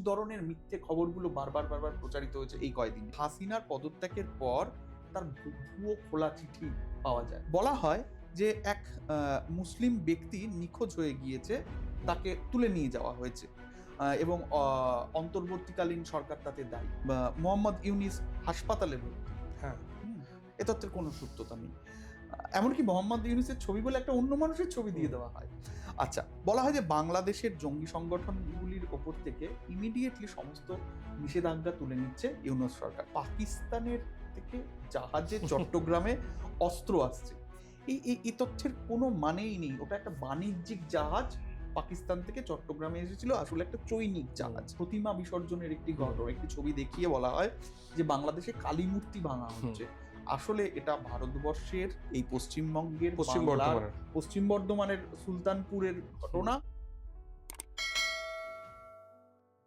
ধরনের মিথ্যে খবরগুলো বারবার বারবার প্রচারিত হয়েছে এই কয়েকদিন। হাসিনার পদত্যাগের পর তার ভুয়ো খোলা চিঠি পাওয়া যায়। বলা হয় যে এক মুসলিম ব্যক্তি নিখোঁজ হয়ে গিয়েছে, তাকে তুলে নিয়ে যাওয়া হয়েছে এবং অন্তর্বর্তীকালীন সরকার তাতে দায়ী। মোহাম্মদ ইউনিস হাসপাতালে ভর্তি। হ্যাঁ, এ তথ্যের কোনো সত্যতা নেই। এমনকি মোহাম্মদ ইউনিসের ছবি বলে একটা অন্য মানুষের ছবি দিয়ে দেওয়া হয়। আচ্ছা, বলা হয় যে বাংলাদেশের জঙ্গি সংগঠনগুলির ওপর থেকে ইমিডিয়েটলি সমস্ত নিষেধাজ্ঞা তুলে নিচ্ছে ইউনূস সরকার। পাকিস্তানের থেকে জাহাজে চট্টগ্রামে অস্ত্র আসছে, এই তথ্যের কোনো মানেই নেই। ওটা একটা বাণিজ্যিক জাহাজ পাকিস্তান থেকে চট্টগ্রামে এসেছিল, আসলে একটা চৈনিক জাহাজ। প্রতিমা বিসর্জনের একটি ঘটনা, একটি ছবি দেখিয়ে বলা হয় যে বাংলাদেশে কালী মূর্তি ভাঙা হচ্ছে। আসলে এটা ভারতবর্ষের এই পশ্চিমবঙ্গের পশ্চিম বর্ধমানের সুলতানপুরের ঘটনা।